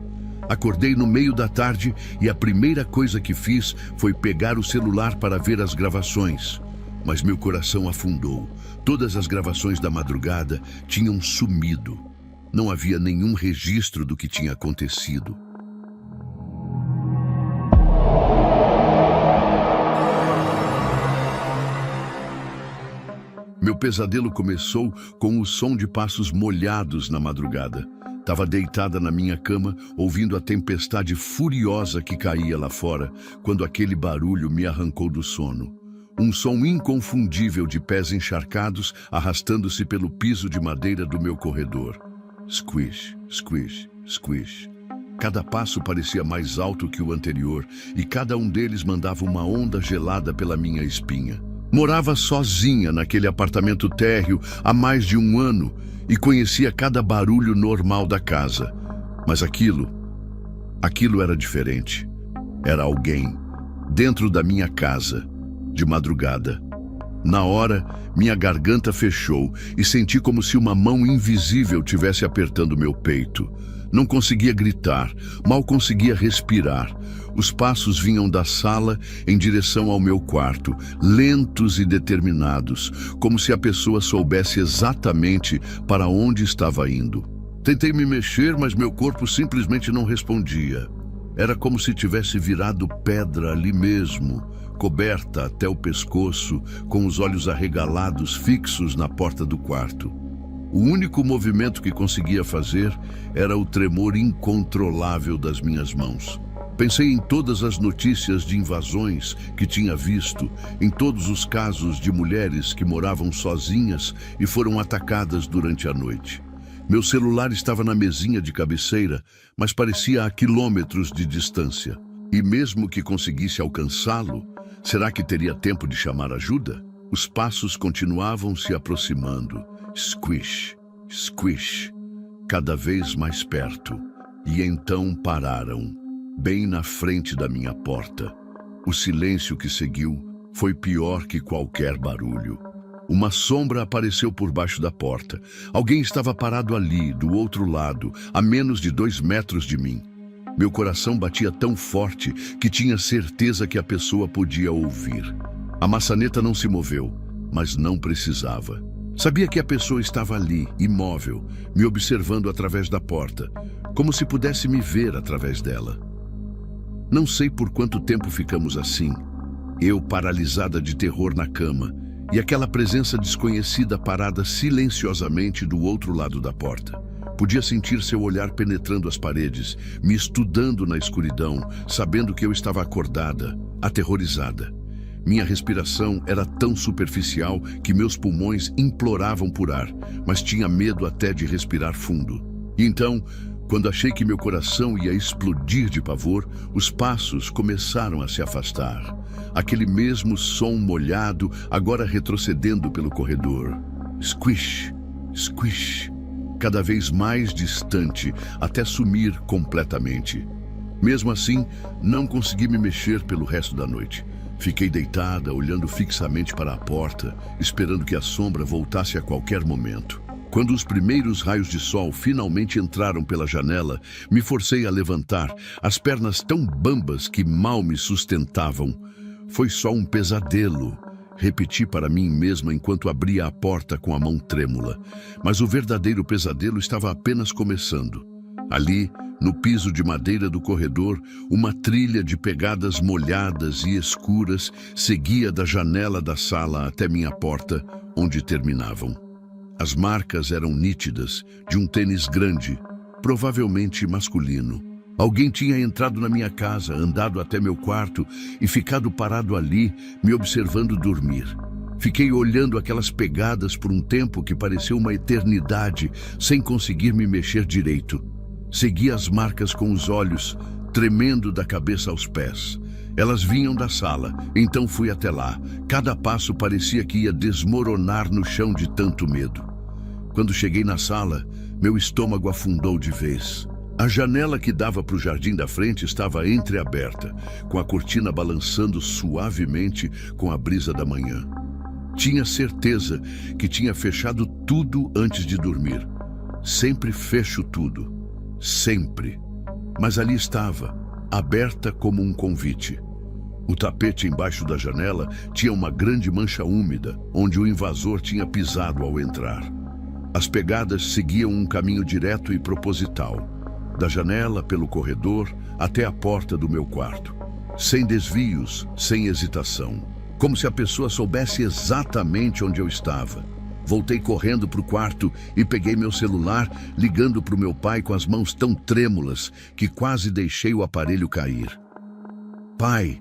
Acordei no meio da tarde e a primeira coisa que fiz foi pegar o celular para ver as gravações. Mas meu coração afundou. Todas as gravações da madrugada tinham sumido. Não havia nenhum registro do que tinha acontecido. Meu pesadelo começou com o som de passos molhados na madrugada. Estava deitada na minha cama, ouvindo a tempestade furiosa que caía lá fora, quando aquele barulho me arrancou do sono. Um som inconfundível de pés encharcados arrastando-se pelo piso de madeira do meu corredor. Squish, squish, squish. Cada passo parecia mais alto que o anterior e cada um deles mandava uma onda gelada pela minha espinha. Morava sozinha naquele apartamento térreo há mais de um ano e conhecia cada barulho normal da casa. Mas aquilo era diferente. Era alguém, dentro da minha casa, de madrugada. Na hora, minha garganta fechou e senti como se uma mão invisível tivesse apertando meu peito. Não conseguia gritar, mal conseguia respirar. Os passos vinham da sala em direção ao meu quarto, lentos e determinados, como se a pessoa soubesse exatamente para onde estava indo. Tentei me mexer, mas meu corpo simplesmente não respondia. Era como se tivesse virado pedra ali mesmo, coberta até o pescoço, com os olhos arregalados fixos na porta do quarto. O único movimento que conseguia fazer era o tremor incontrolável das minhas mãos. Pensei em todas as notícias de invasões que tinha visto, em todos os casos de mulheres que moravam sozinhas e foram atacadas durante a noite. Meu celular estava na mesinha de cabeceira, mas parecia a quilômetros de distância. E mesmo que conseguisse alcançá-lo, será que teria tempo de chamar ajuda? Os passos continuavam se aproximando. Squish, squish, cada vez mais perto. E então pararam, bem na frente da minha porta. O silêncio que seguiu foi pior que qualquer barulho. Uma sombra apareceu por baixo da porta. Alguém estava parado ali, do outro lado, a menos de 2 metros de mim. Meu coração batia tão forte que tinha certeza que a pessoa podia ouvir. A maçaneta não se moveu, mas não precisava. Sabia que a pessoa estava ali, imóvel, me observando através da porta, como se pudesse me ver através dela. Não sei por quanto tempo ficamos assim, eu paralisada de terror na cama, e aquela presença desconhecida parada silenciosamente do outro lado da porta. Podia sentir seu olhar penetrando as paredes, me estudando na escuridão, sabendo que eu estava acordada, aterrorizada. Minha respiração era tão superficial que meus pulmões imploravam por ar, mas tinha medo até de respirar fundo. E então, quando achei que meu coração ia explodir de pavor, os passos começaram a se afastar. Aquele mesmo som molhado, agora retrocedendo pelo corredor. Squish, squish, cada vez mais distante, até sumir completamente. Mesmo assim, não consegui me mexer pelo resto da noite. Fiquei deitada, olhando fixamente para a porta, esperando que a sombra voltasse a qualquer momento. Quando os primeiros raios de sol finalmente entraram pela janela, me forcei a levantar, as pernas tão bambas que mal me sustentavam. Foi só um pesadelo, repeti para mim mesma enquanto abria a porta com a mão trêmula. Mas o verdadeiro pesadelo estava apenas começando. Ali, no piso de madeira do corredor, uma trilha de pegadas molhadas e escuras seguia da janela da sala até minha porta, onde terminavam. As marcas eram nítidas, de um tênis grande, provavelmente masculino. Alguém tinha entrado na minha casa, andado até meu quarto e ficado parado ali, me observando dormir. Fiquei olhando aquelas pegadas por um tempo que pareceu uma eternidade, sem conseguir me mexer direito. Segui as marcas com os olhos, tremendo da cabeça aos pés. Elas vinham da sala, então fui até lá. Cada passo parecia que ia desmoronar no chão de tanto medo. Quando cheguei na sala, meu estômago afundou de vez. A janela que dava para o jardim da frente estava entreaberta, com a cortina balançando suavemente com a brisa da manhã. Tinha certeza que tinha fechado tudo antes de dormir. Sempre fecho tudo. Sempre. Mas ali estava, aberta como um convite. O tapete embaixo da janela tinha uma grande mancha úmida, onde o invasor tinha pisado ao entrar. As pegadas seguiam um caminho direto e proposital, da janela pelo corredor até a porta do meu quarto. Sem desvios, sem hesitação, como se a pessoa soubesse exatamente onde eu estava. Voltei correndo para o quarto e peguei meu celular, ligando para o meu pai com as mãos tão trêmulas que quase deixei o aparelho cair. Pai,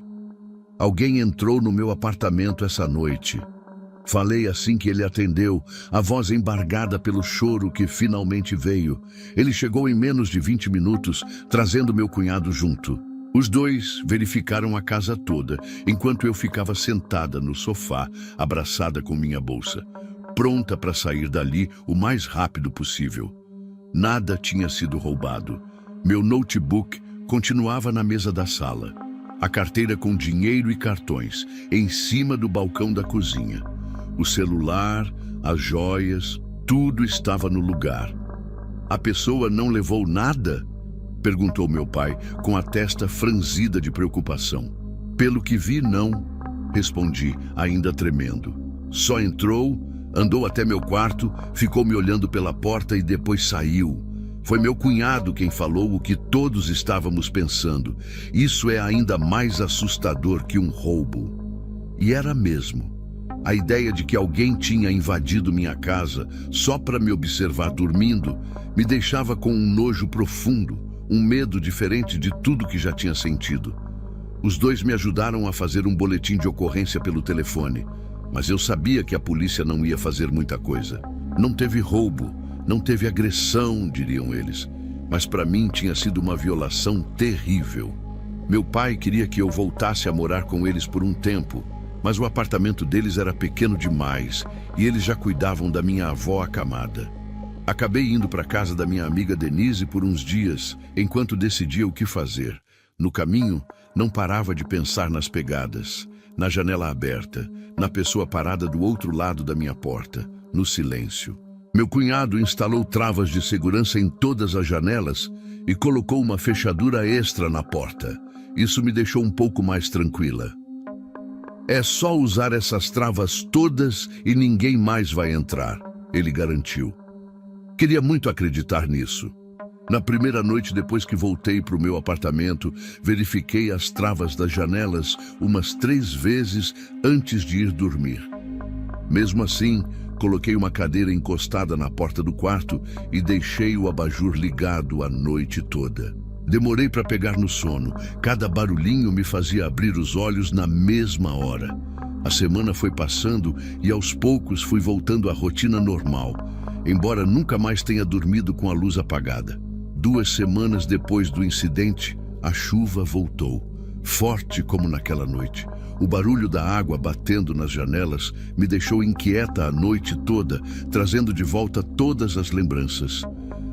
alguém entrou no meu apartamento essa noite. Falei assim que ele atendeu, a voz embargada pelo choro que finalmente veio. Ele chegou em menos de 20 minutos, trazendo meu cunhado junto. Os dois verificaram a casa toda, enquanto eu ficava sentada no sofá, abraçada com minha bolsa, pronta para sair dali o mais rápido possível. Nada tinha sido roubado. Meu notebook continuava na mesa da sala. A carteira com dinheiro e cartões, em cima do balcão da cozinha. O celular, as joias, tudo estava no lugar. A pessoa não levou nada? Perguntou meu pai, com a testa franzida de preocupação. Pelo que vi, não, respondi, ainda tremendo. Só entrou, andou até meu quarto, ficou me olhando pela porta e depois saiu. Foi meu cunhado quem falou o que todos estávamos pensando. Isso é ainda mais assustador que um roubo. E era mesmo. A ideia de que alguém tinha invadido minha casa só para me observar dormindo me deixava com um nojo profundo, um medo diferente de tudo que já tinha sentido. Os dois me ajudaram a fazer um boletim de ocorrência pelo telefone, mas eu sabia que a polícia não ia fazer muita coisa. Não teve roubo, não teve agressão, diriam eles, mas para mim tinha sido uma violação terrível. Meu pai queria que eu voltasse a morar com eles por um tempo, mas o apartamento deles era pequeno demais e eles já cuidavam da minha avó acamada. Acabei indo para a casa da minha amiga Denise por uns dias, enquanto decidia o que fazer. No caminho, não parava de pensar nas pegadas, na janela aberta, na pessoa parada do outro lado da minha porta, no silêncio. Meu cunhado instalou travas de segurança em todas as janelas e colocou uma fechadura extra na porta. Isso me deixou um pouco mais tranquila. É só usar essas travas todas e ninguém mais vai entrar, ele garantiu. Queria muito acreditar nisso. Na primeira noite depois que voltei para o meu apartamento, verifiquei as travas das janelas umas 3 vezes antes de ir dormir. Mesmo assim, coloquei uma cadeira encostada na porta do quarto e deixei o abajur ligado a noite toda. Demorei para pegar no sono. Cada barulhinho me fazia abrir os olhos na mesma hora. A semana foi passando e aos poucos fui voltando à rotina normal, embora nunca mais tenha dormido com a luz apagada. 2 semanas depois do incidente, a chuva voltou, forte como naquela noite. O barulho da água batendo nas janelas me deixou inquieta a noite toda, trazendo de volta todas as lembranças.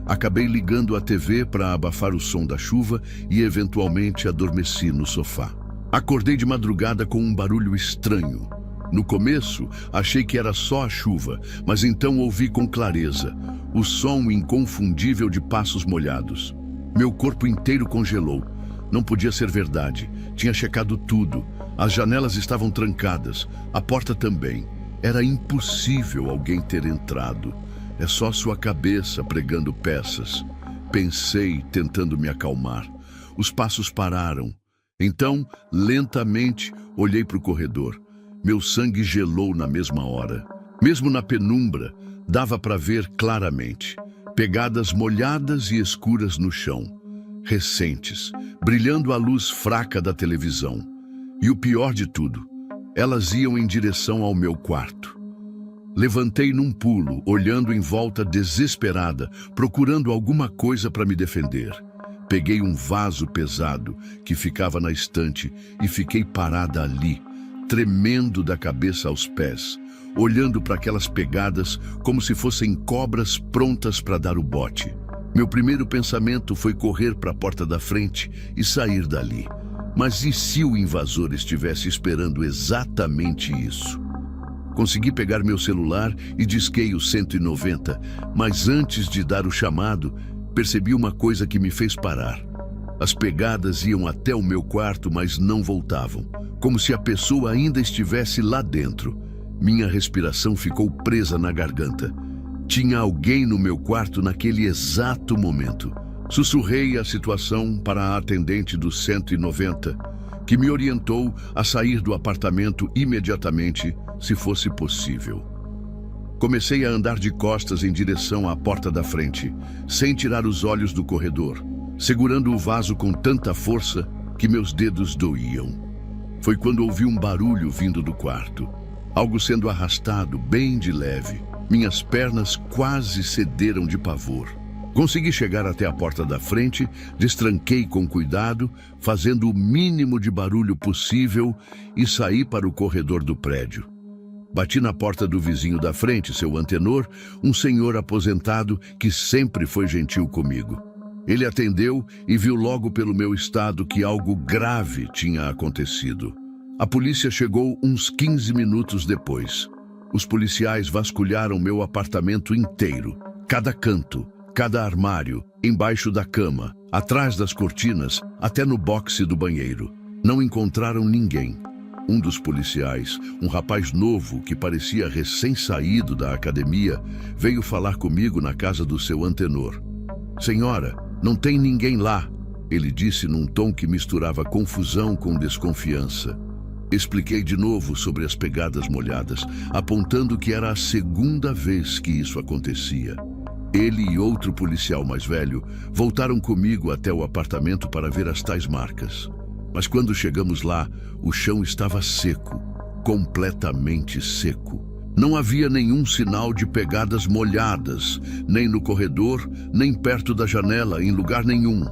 Acabei ligando a TV para abafar o som da chuva e eventualmente adormeci no sofá. Acordei de madrugada com um barulho estranho. No começo, achei que era só a chuva, mas então ouvi com clareza o som inconfundível de passos molhados. Meu corpo inteiro congelou. Não podia ser verdade. Tinha checado tudo. As janelas estavam trancadas, a porta também. Era impossível alguém ter entrado. É só sua cabeça pregando peças. Pensei, tentando me acalmar. Os passos pararam. Então, lentamente, olhei para o corredor. Meu sangue gelou na mesma hora. Mesmo na penumbra, dava para ver claramente. Pegadas molhadas e escuras no chão. Recentes, brilhando à luz fraca da televisão. E o pior de tudo, elas iam em direção ao meu quarto. Levantei num pulo, olhando em volta desesperada, procurando alguma coisa para me defender. Peguei um vaso pesado que ficava na estante e fiquei parada ali, tremendo da cabeça aos pés, olhando para aquelas pegadas como se fossem cobras prontas para dar o bote. Meu primeiro pensamento foi correr para a porta da frente e sair dali. Mas e se o invasor estivesse esperando exatamente isso? Consegui pegar meu celular e disquei o 190, mas antes de dar o chamado, percebi uma coisa que me fez parar. As pegadas iam até o meu quarto, mas não voltavam, como se a pessoa ainda estivesse lá dentro. Minha respiração ficou presa na garganta. Tinha alguém no meu quarto naquele exato momento. Sussurrei a situação para a atendente do 190, que me orientou a sair do apartamento imediatamente, se fosse possível. Comecei a andar de costas em direção à porta da frente, sem tirar os olhos do corredor, segurando o vaso com tanta força que meus dedos doíam. Foi quando ouvi um barulho vindo do quarto, algo sendo arrastado bem de leve. Minhas pernas quase cederam de pavor. Consegui chegar até a porta da frente, destranquei com cuidado, fazendo o mínimo de barulho possível e saí para o corredor do prédio. Bati na porta do vizinho da frente, seu antenor, um senhor aposentado que sempre foi gentil comigo. Ele atendeu e viu logo pelo meu estado que algo grave tinha acontecido. A polícia chegou uns 15 minutos depois. Os policiais vasculharam meu apartamento inteiro, cada canto, Cada armário, embaixo da cama, atrás das cortinas, até no boxe do banheiro. Não encontraram ninguém. Um dos policiais, um rapaz novo que parecia recém-saído da academia, veio falar comigo na casa do seu antenor. "Senhora, não tem ninguém lá", ele disse num tom que misturava confusão com desconfiança. Expliquei de novo sobre as pegadas molhadas, apontando que era a segunda vez que isso acontecia. Ele e outro policial mais velho voltaram comigo até o apartamento para ver as tais marcas. Mas quando chegamos lá, o chão estava seco, completamente seco. Não havia nenhum sinal de pegadas molhadas, nem no corredor, nem perto da janela, em lugar nenhum.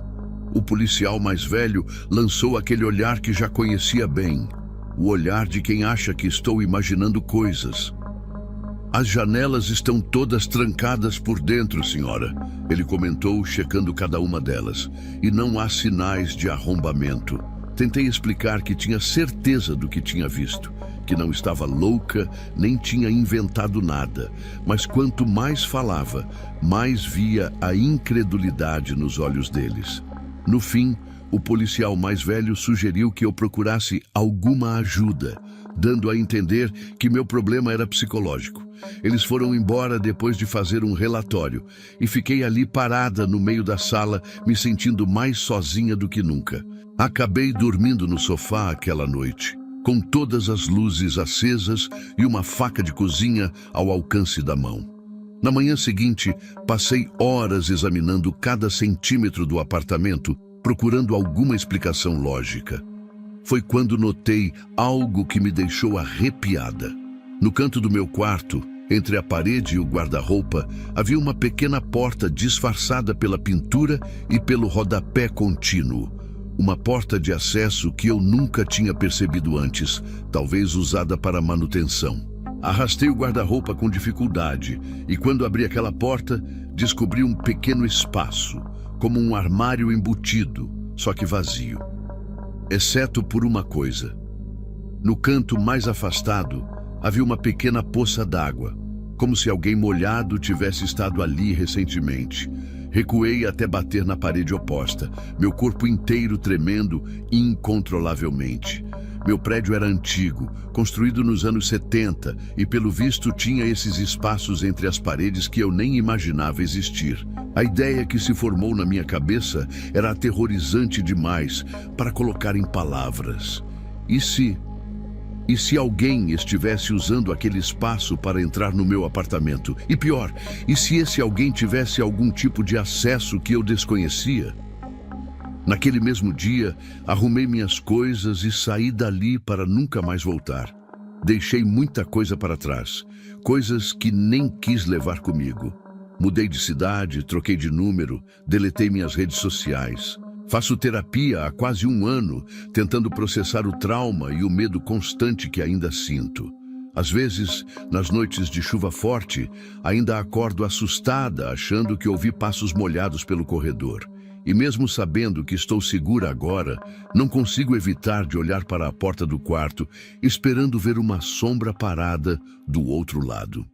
O policial mais velho lançou aquele olhar que já conhecia bem, o olhar de quem acha que estou imaginando coisas. "As janelas estão todas trancadas por dentro, senhora", ele comentou, checando cada uma delas, "e não há sinais de arrombamento." Tentei explicar que tinha certeza do que tinha visto, que não estava louca, nem tinha inventado nada, mas quanto mais falava, mais via a incredulidade nos olhos deles. No fim, o policial mais velho sugeriu que eu procurasse alguma ajuda, dando a entender que meu problema era psicológico. Eles foram embora depois de fazer um relatório e fiquei ali parada no meio da sala, me sentindo mais sozinha do que nunca. Acabei dormindo no sofá aquela noite, com todas as luzes acesas e uma faca de cozinha ao alcance da mão. Na manhã seguinte, passei horas examinando cada centímetro do apartamento, procurando alguma explicação lógica. Foi quando notei algo que me deixou arrepiada. No canto do meu quarto, entre a parede e o guarda-roupa, havia uma pequena porta disfarçada pela pintura e pelo rodapé contínuo. Uma porta de acesso que eu nunca tinha percebido antes, talvez usada para manutenção. Arrastei o guarda-roupa com dificuldade e quando abri aquela porta, descobri um pequeno espaço, como um armário embutido, só que vazio. Exceto por uma coisa. No canto mais afastado, havia uma pequena poça d'água, como se alguém molhado tivesse estado ali recentemente. Recuei até bater na parede oposta, meu corpo inteiro tremendo incontrolavelmente. Meu prédio era antigo, construído nos anos 70, e pelo visto tinha esses espaços entre as paredes que eu nem imaginava existir. A ideia que se formou na minha cabeça era aterrorizante demais para colocar em palavras. E se alguém estivesse usando aquele espaço para entrar no meu apartamento? E pior, e se esse alguém tivesse algum tipo de acesso que eu desconhecia? Naquele mesmo dia, arrumei minhas coisas e saí dali para nunca mais voltar. Deixei muita coisa para trás, coisas que nem quis levar comigo. Mudei de cidade, troquei de número, deletei minhas redes sociais. Faço terapia há quase 1 ano, tentando processar o trauma e o medo constante que ainda sinto. Às vezes, nas noites de chuva forte, ainda acordo assustada, achando que ouvi passos molhados pelo corredor. E mesmo sabendo que estou segura agora, não consigo evitar de olhar para a porta do quarto, esperando ver uma sombra parada do outro lado.